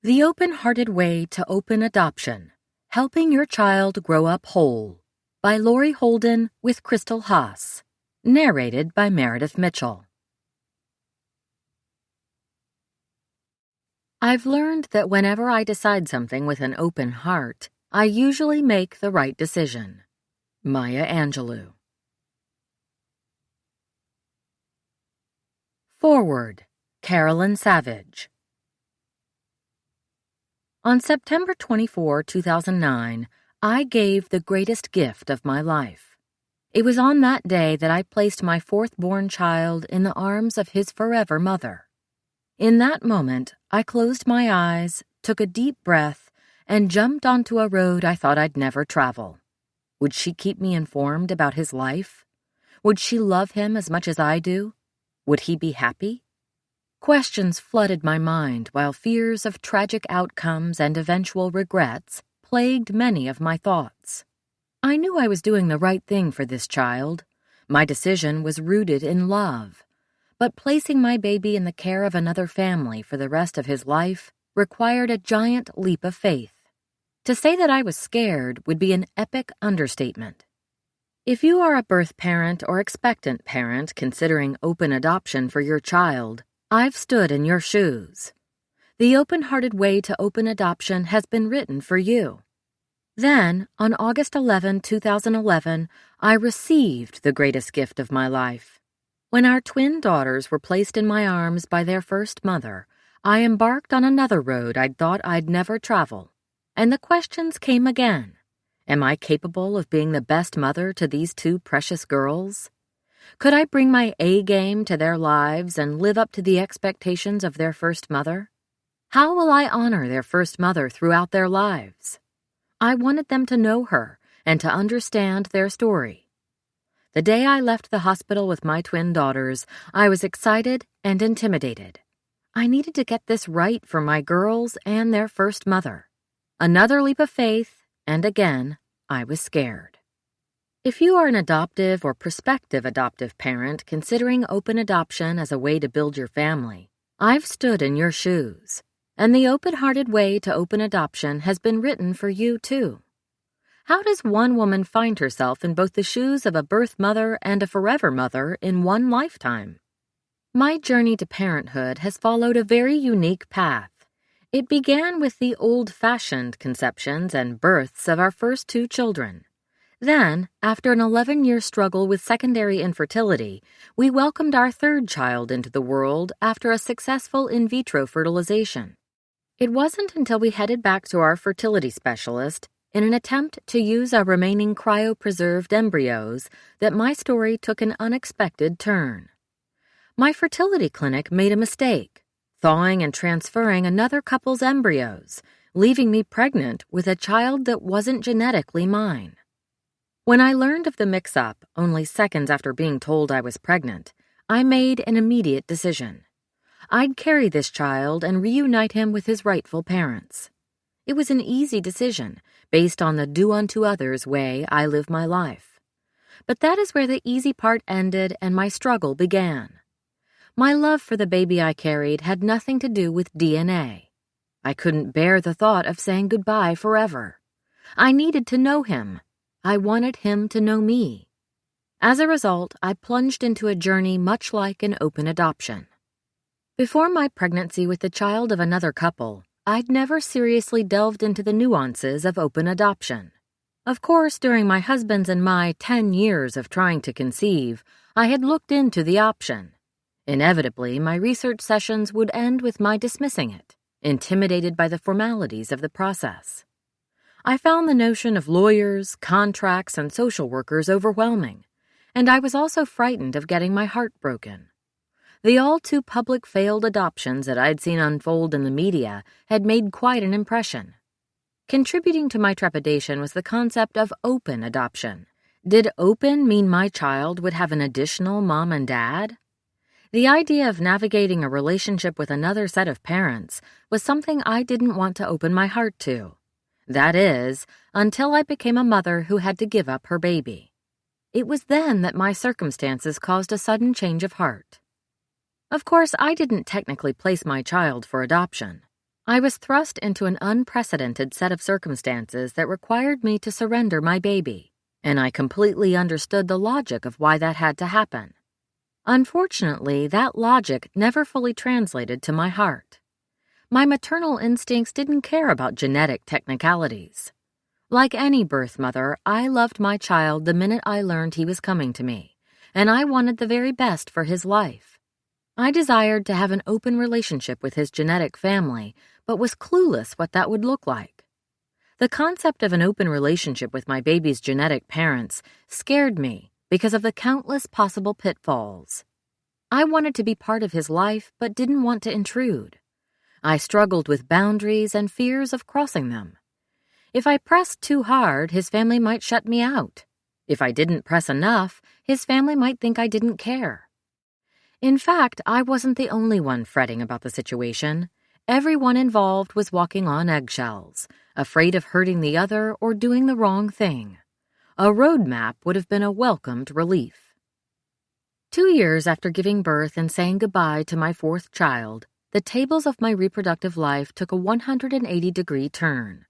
The Open-Hearted Way to Open Adoption, Helping Your Child Grow Up Whole, by Lori Holden with Crystal Haas, narrated by Meredith Mitchell. I've learned that whenever I decide something with an open heart, I usually make the right decision. Maya Angelou. Forward, Carolyn Savage. On September 24, 2009, I gave the greatest gift of my life. It was on that day that I placed my fourth-born child in the arms of his forever mother. In that moment, I closed my eyes, took a deep breath, and jumped onto a road I thought I'd never travel. Would she keep me informed about his life? Would she love him as much as I do? Would he be happy? Questions flooded my mind while fears of tragic outcomes and eventual regrets plagued many of my thoughts. I knew I was doing the right thing for this child. My decision was rooted in love. But placing my baby in the care of another family for the rest of his life required a giant leap of faith. To say that I was scared would be an epic understatement. If you are a birth parent or expectant parent considering open adoption for your child, I've stood in your shoes. The Open-Hearted Way to Open Adoption has been written for you. Then, on August 11, 2011, I received the greatest gift of my life. When our twin daughters were placed in my arms by their first mother, I embarked on another road I'd thought I'd never travel. And the questions came again. Am I capable of being the best mother to these two precious girls? Could I bring my A-game to their lives and live up to the expectations of their first mother? How will I honor their first mother throughout their lives? I wanted them to know her and to understand their story. The day I left the hospital with my twin daughters, I was excited and intimidated. I needed to get this right for my girls and their first mother. Another leap of faith, and again, I was scared. If you are an adoptive or prospective adoptive parent considering open adoption as a way to build your family, I've stood in your shoes, and the Open-Hearted Way to Open Adoption has been written for you too. How does one woman find herself in both the shoes of a birth mother and a forever mother in one lifetime? My journey to parenthood has followed a very unique path. It began with the old-fashioned conceptions and births of our first two children. Then, after an 11-year struggle with secondary infertility, we welcomed our third child into the world after a successful in vitro fertilization. It wasn't until we headed back to our fertility specialist in an attempt to use our remaining cryopreserved embryos that my story took an unexpected turn. My fertility clinic made a mistake, thawing and transferring another couple's embryos, leaving me pregnant with a child that wasn't genetically mine. When I learned of the mix-up, only seconds after being told I was pregnant, I made an immediate decision. I'd carry this child and reunite him with his rightful parents. It was an easy decision, based on the do-unto-others way I live my life. But that is where the easy part ended and my struggle began. My love for the baby I carried had nothing to do with DNA. I couldn't bear the thought of saying goodbye forever. I needed to know him. I wanted him to know me. As a result, I plunged into a journey much like an open adoption. Before my pregnancy with the child of another couple, I'd never seriously delved into the nuances of open adoption. Of course, during my husband's and my 10 years of trying to conceive, I had looked into the option. Inevitably, my research sessions would end with my dismissing it, intimidated by the formalities of the process. I found the notion of lawyers, contracts, and social workers overwhelming, and I was also frightened of getting my heart broken. The all-too-public failed adoptions that I'd seen unfold in the media had made quite an impression. Contributing to my trepidation was the concept of open adoption. Did open mean my child would have an additional mom and dad? The idea of navigating a relationship with another set of parents was something I didn't want to open my heart to. That is, until I became a mother who had to give up her baby. It was then that my circumstances caused a sudden change of heart. Of course, I didn't technically place my child for adoption. I was thrust into an unprecedented set of circumstances that required me to surrender my baby, and I completely understood the logic of why that had to happen. Unfortunately, that logic never fully translated to my heart. My maternal instincts didn't care about genetic technicalities. Like any birth mother, I loved my child the minute I learned he was coming to me, and I wanted the very best for his life. I desired to have an open relationship with his genetic family, but was clueless what that would look like. The concept of an open relationship with my baby's genetic parents scared me because of the countless possible pitfalls. I wanted to be part of his life, but didn't want to intrude. I struggled with boundaries and fears of crossing them. If I pressed too hard, his family might shut me out. If I didn't press enough, his family might think I didn't care. In fact, I wasn't the only one fretting about the situation. Everyone involved was walking on eggshells, afraid of hurting the other or doing the wrong thing. A roadmap would have been a welcomed relief. 2 years after giving birth and saying goodbye to my fourth child, the tables of my reproductive life took a 180-degree turn.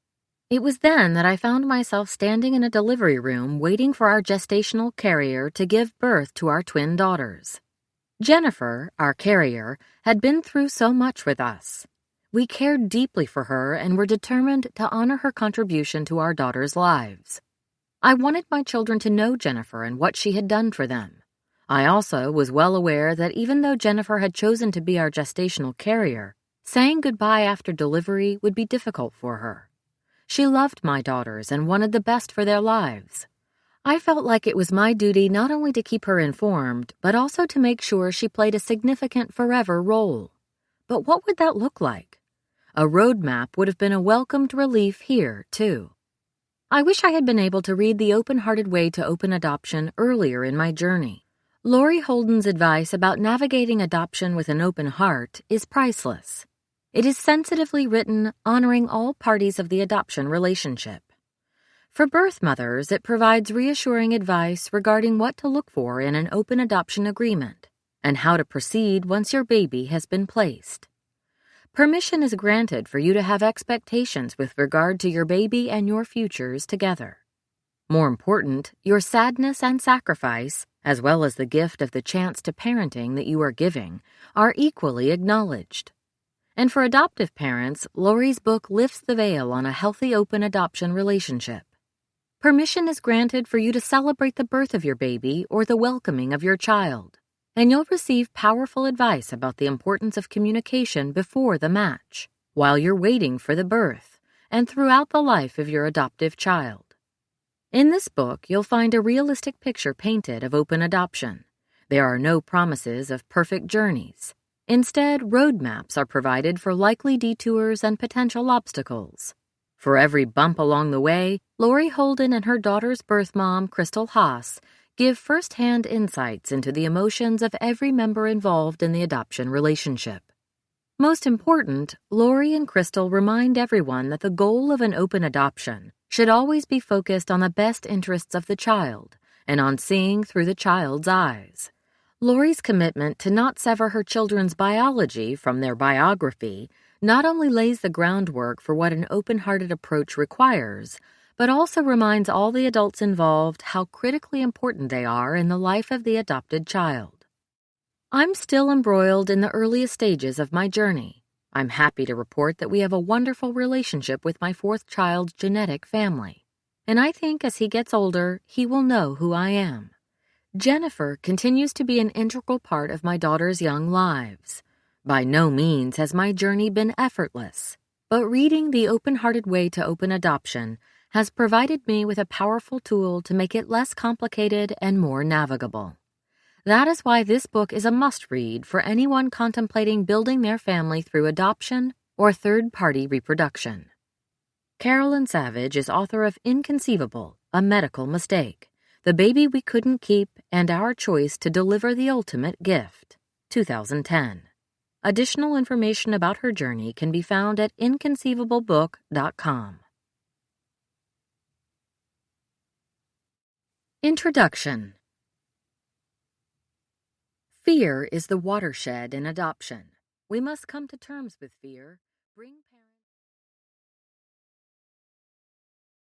It was then that I found myself standing in a delivery room waiting for our gestational carrier to give birth to our twin daughters. Jennifer, our carrier, had been through so much with us. We cared deeply for her and were determined to honor her contribution to our daughters' lives. I wanted my children to know Jennifer and what she had done for them. I also was well aware that even though Jennifer had chosen to be our gestational carrier, saying goodbye after delivery would be difficult for her. She loved my daughters and wanted the best for their lives. I felt like it was my duty not only to keep her informed, but also to make sure she played a significant forever role. But what would that look like? A roadmap would have been a welcomed relief here, too. I wish I had been able to read The Open-Hearted Way to Open Adoption earlier in my journey. Lori Holden's advice about navigating adoption with an open heart is priceless. It is sensitively written, honoring all parties of the adoption relationship. For birth mothers, it provides reassuring advice regarding what to look for in an open adoption agreement and how to proceed once your baby has been placed. Permission is granted for you to have expectations with regard to your baby and your futures together. More important, your sadness and sacrifice, as well as the gift of the chance to parenting that you are giving, are equally acknowledged. And for adoptive parents, Lori's book lifts the veil on a healthy open adoption relationship. Permission is granted for you to celebrate the birth of your baby or the welcoming of your child, and you'll receive powerful advice about the importance of communication before the match, while you're waiting for the birth, and throughout the life of your adoptive child. In this book, you'll find a realistic picture painted of open adoption. There are no promises of perfect journeys. Instead, roadmaps are provided for likely detours and potential obstacles. For every bump along the way, Lori Holden and her daughter's birth mom, Crystal Haas, give first-hand insights into the emotions of every member involved in the adoption relationship. Most important, Lori and Crystal remind everyone that the goal of an open adoption should always be focused on the best interests of the child and on seeing through the child's eyes. Lori's commitment to not sever her children's biology from their biography not only lays the groundwork for what an open-hearted approach requires, but also reminds all the adults involved how critically important they are in the life of the adopted child. I'm still embroiled in the earliest stages of my journey. I'm happy to report that we have a wonderful relationship with my fourth child's genetic family, and I think as he gets older, he will know who I am. Jennifer continues to be an integral part of my daughter's young lives. By no means has my journey been effortless, but reading The Open-Hearted Way to Open Adoption has provided me with a powerful tool to make it less complicated and more navigable. That is why this book is a must-read for anyone contemplating building their family through adoption or third-party reproduction. Carolyn Savage is author of Inconceivable, A Medical Mistake, The Baby We Couldn't Keep and Our Choice to Deliver the Ultimate Gift, 2010. Additional information about her journey can be found at inconceivable.book.com. Introduction. Fear is the watershed in adoption. We must come to terms with fear, bring